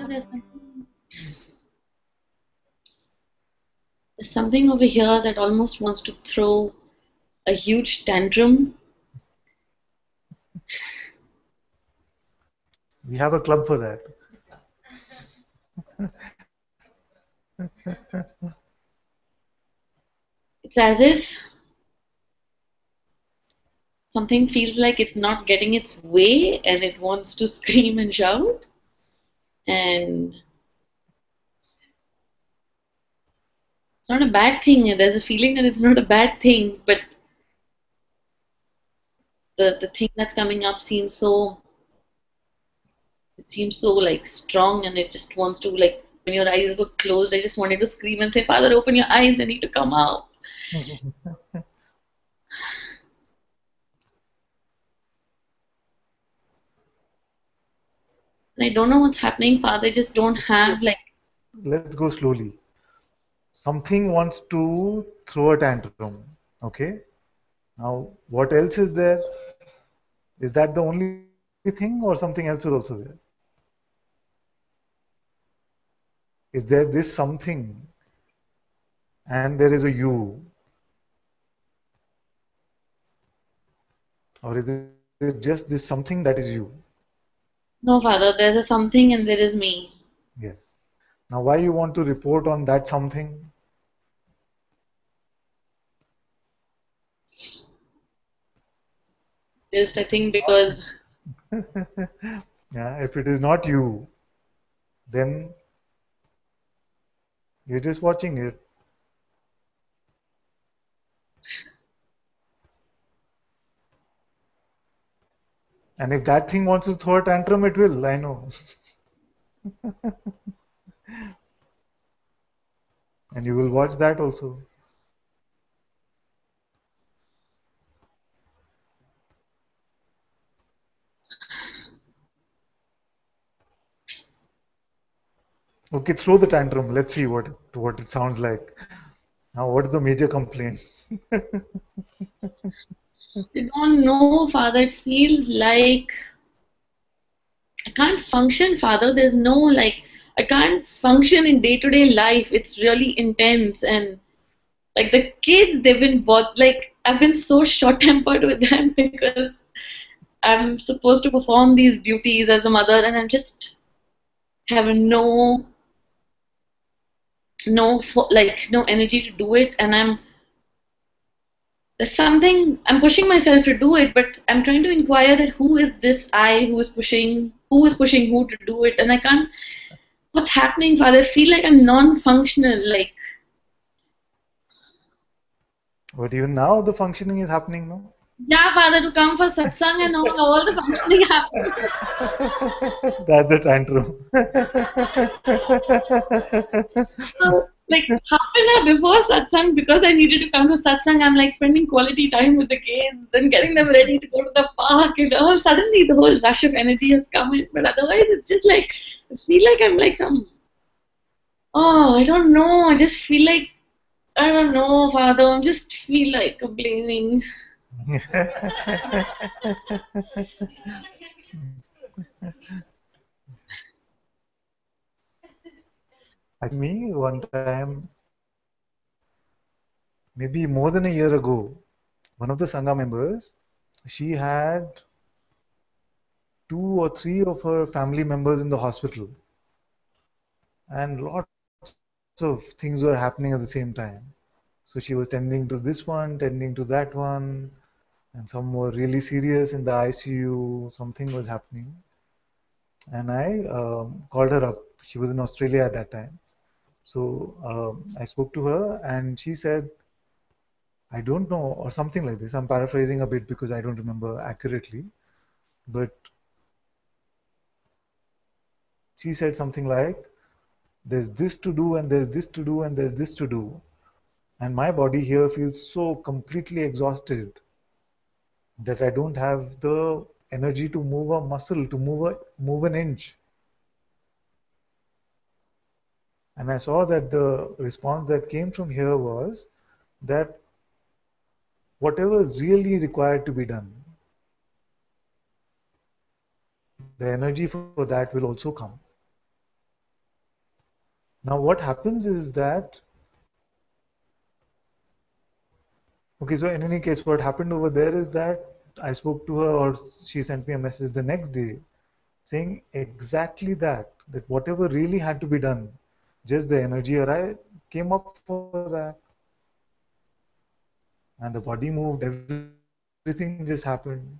there's something over here that almost wants to throw a huge tantrum. We have a club for that. It's as if something feels like it's not getting its way and it wants to scream and shout. And it's not a bad thing. There's a feeling that it's not a bad thing, but the thing that's coming up seems so like strong, and it just wants to, like, when your eyes were closed, I just wanted to scream and say, Father, open your eyes, I need to come out. And I don't know what's happening, Father. I just don't have like. Let's go slowly. Something wants to throw a tantrum. Okay. Now, what else is there? Is that the only thing, or something else is also there? Is there this something and there is a you? Or is it just this something that is you? No, Father, there's a something and there is me. Yes. Now, why you want to report on that something? Just, I think, because Yeah, if it is not you, then you're just watching it. And if that thing wants to throw a tantrum, it will, I know. And you will watch that also. Okay, throw the tantrum. Let's see what it sounds like. Now, what is the major complaint? I don't know, Father. It feels like I can't function, Father. There's no like, I can't function in day-to-day life. It's really intense. And like the kids, they've been both like, I've been so short-tempered with them because I'm supposed to perform these duties as a mother, and I'm just having no energy to do it. And there's something, I'm pushing myself to do it, but I'm trying to inquire that who is this I who is pushing who to do it, and I can't. What's happening, Father? I feel like I'm non-functional. Like, But even now, the functioning is happening, no? yeah, Father, to come for satsang and all the functioning happens. That's the tantrum. So, like half an hour before satsang, because I needed to come to satsang, I'm like spending quality time with the kids and getting them ready to go to the park and all. Suddenly, the whole rush of energy has come in. But otherwise, it's just like I feel like I'm like some. Oh, I don't know. I just feel like I don't know, Father. I just feel like complaining. Me, one time, maybe more than a year ago, one of the Sangha members, she had two or three of her family members in the hospital, and lots of things were happening at the same time. So she was tending to this one, tending to that one, and some were really serious in the ICU. Something was happening, and I called her up. She was in Australia at that time. So I spoke to her, and she said, I don't know, or something like this. I'm paraphrasing a bit because I don't remember accurately, but she said something like, there's this to do, and there's this to do, and there's this to do. And my body here feels so completely exhausted that I don't have the energy to move a muscle, to move an inch. And I saw that the response that came from here was that whatever is really required to be done, the energy for that will also come. Now what happens is that, okay, so in any case, what happened over there is that I spoke to her, or she sent me a message the next day saying exactly that whatever really had to be done, just the energy arrived, came up for that, and the body moved, everything just happened.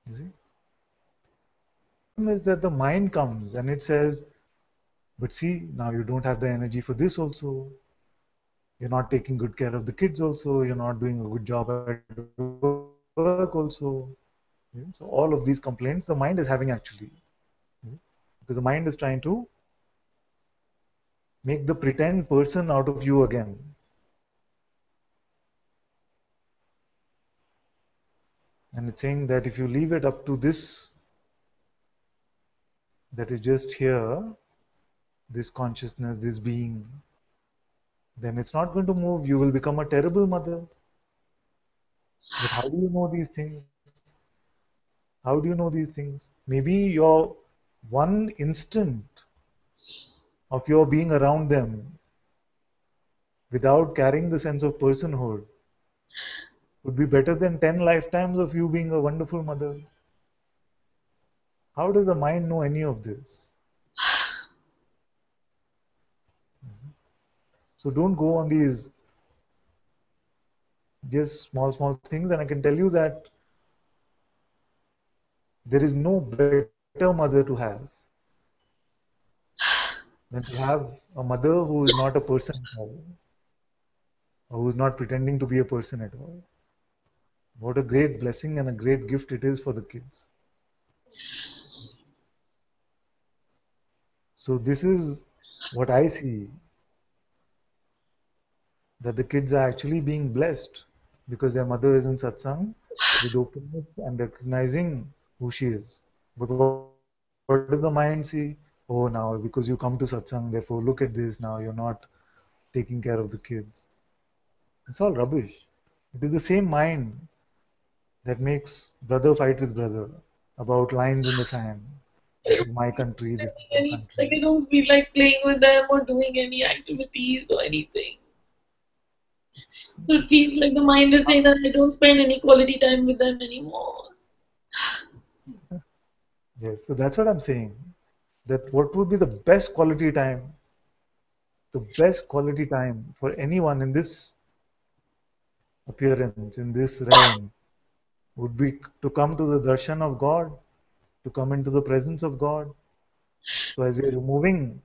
You see? The problem is that the mind comes and it says, but see, now you don't have the energy for this also. You're not taking good care of the kids also. You're not doing a good job at work also. Yeah, so all of these complaints the mind is having actually. Because the mind is trying to make the pretend person out of you again. And it's saying that if you leave it up to this, that is just here, this consciousness, this being, then it's not going to move. You will become a terrible mother. But how do you know these things? How do you know these things? Maybe your one instant of your being around them without carrying the sense of personhood would be better than 10 lifetimes of you being a wonderful mother. How does the mind know any of this? So don't go on these just small things. And I can tell you that there is no better mother to have than to have a mother who is not a person at all, or who is not pretending to be a person at all. What a great blessing and a great gift it is for the kids. So this is what I see, that the kids are actually being blessed because their mother is in satsang with openness and recognizing who she is. But what does the mind see? Oh, now because you come to satsang, therefore look at this, now you're not taking care of the kids. It's all rubbish. It is the same mind that makes brother fight with brother about lines in the sand. I This don't is my feel country, this is doing your any, like country. I don't feel like playing with them or doing any activities or anything. So it feels like the mind is saying that I don't spend any quality time with them anymore. Yes, so that's what I'm saying. That what would be the best quality time? The best quality time for anyone in this appearance, in this realm, would be to come to the darshan of God, to come into the presence of God. So as you're removing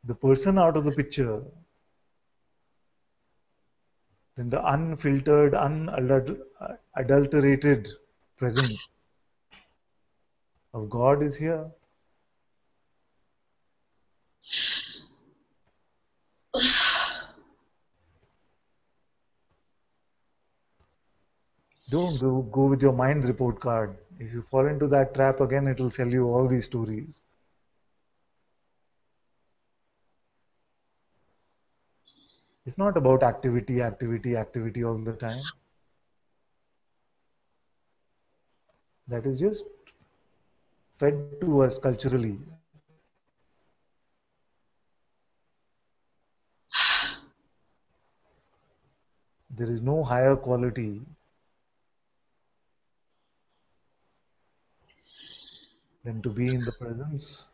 the person out of the picture, then the unfiltered, unadulterated presence of God is here. Don't go with your mind's report card. If you fall into that trap again, it will sell you all these stories. It's not about activity all the time. That is just fed to us culturally. There is no higher quality than to be in the presence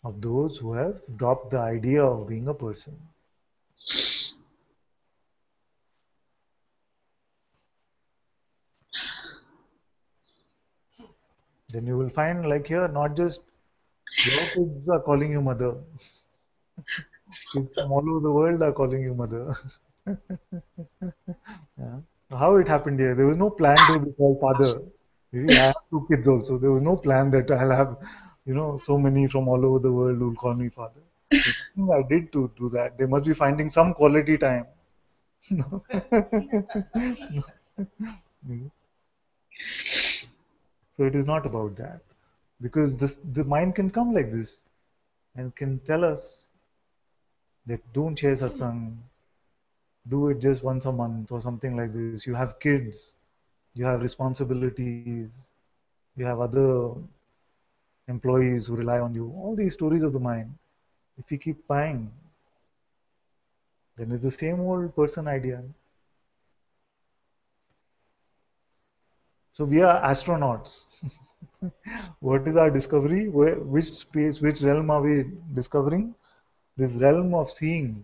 of those who have dropped the idea of being a person. Then you will find, like here, not just your kids are calling you mother, kids from all over the world are calling you mother. Yeah. How it happened here? There was no plan to be called father. You see, I have two kids also. There was no plan that I'll have, so many from all over the world who'll call me father. There's nothing I did to do that. They must be finding some quality time. So it is not about that. Because the mind can come like this and can tell us that don't share satsang, do it just once a month or something like this. You have kids, you have responsibilities, you have other employees who rely on you, all these stories of the mind. If you keep buying, then it's the same old person idea. So we are astronauts. What is our discovery? Which space, which realm are we discovering? This realm of seeing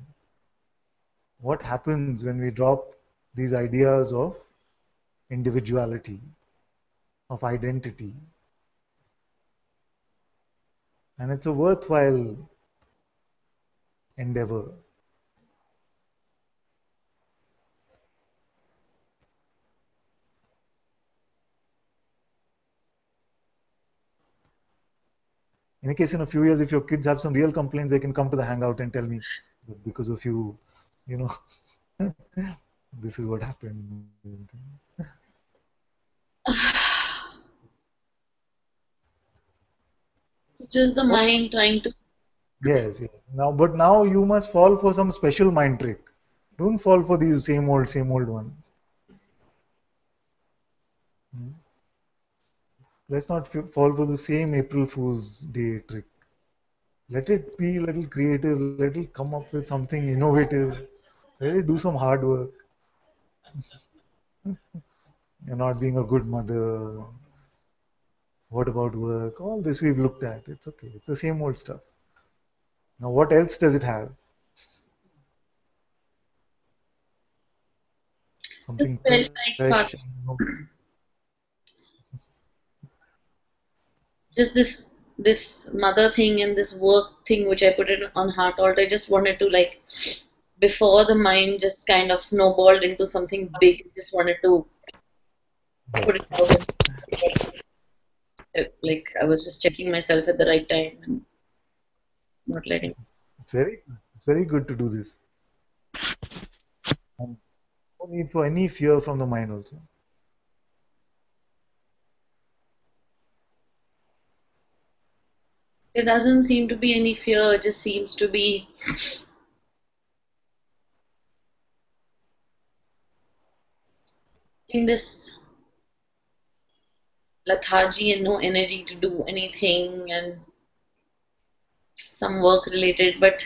what happens when we drop these ideas of individuality, of identity. And it's a worthwhile endeavor. In a case, in a few years, if your kids have some real complaints, they can come to the hangout and tell me that because of you, you know, this is what happened. Just the What? mind trying to. Yes, yes. Now, but now you must fall for some special mind trick. Don't fall for these same old ones. Hmm? Let's not fall for the same April Fool's Day trick. Let it be a little creative. Let it come up with something innovative. Let it do some hard work. You're not being a good mother. What about work? All this we've looked at. It's okay. It's the same old stuff. Now, what else does it have? Just Something felt fresh. like Father, just this mother thing and this work thing which I put it on heart altar. I just wanted to like before the mind just kind of snowballed into something big. I just wanted to put it Yes. out and like I was just checking myself at the right time and not letting. It's very good to do this. And no need for any fear from the mind also. There doesn't seem to be any fear. It just seems to be in this lethargy and no energy to do anything and some work related, but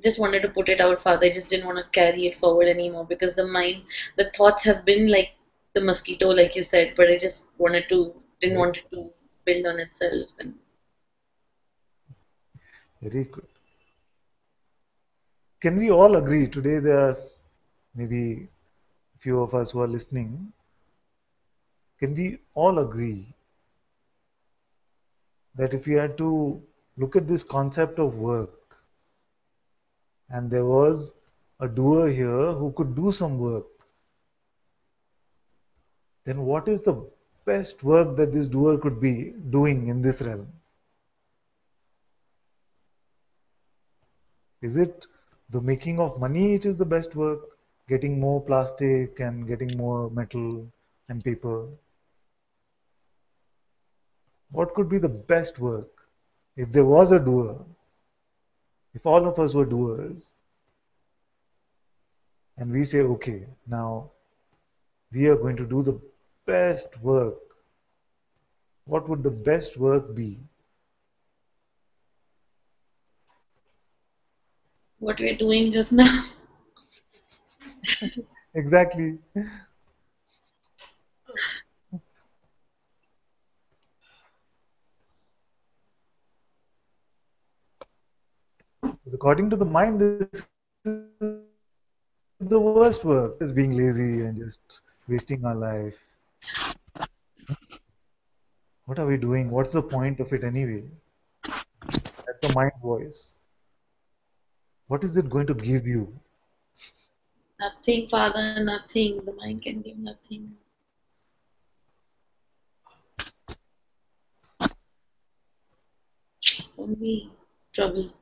just wanted to put it out, Father. I just didn't want to carry it forward anymore because the mind, the thoughts have been like the mosquito, like you said, but I just didn't Very, want it to build on itself. And very good. Can we all agree today? There's maybe a few of us who are listening. Can we all agree that if we had to look at this concept of work and there was a doer here who could do some work, then what is the best work that this doer could be doing in this realm? Is it the making of money which is the best work? Getting more plastic and getting more metal and paper? What could be the best work? If there was a doer, if all of us were doers, and we say, okay, now we are going to do the best work, what would the best work be? what we're doing just now, Exactly. Because according to the mind, this is the worst work, just being lazy and just wasting our life. What are we doing? What's the point of it anyway? That's the mind voice. What is it going to give you? nothing, Father, nothing. The mind can give nothing. Only trouble.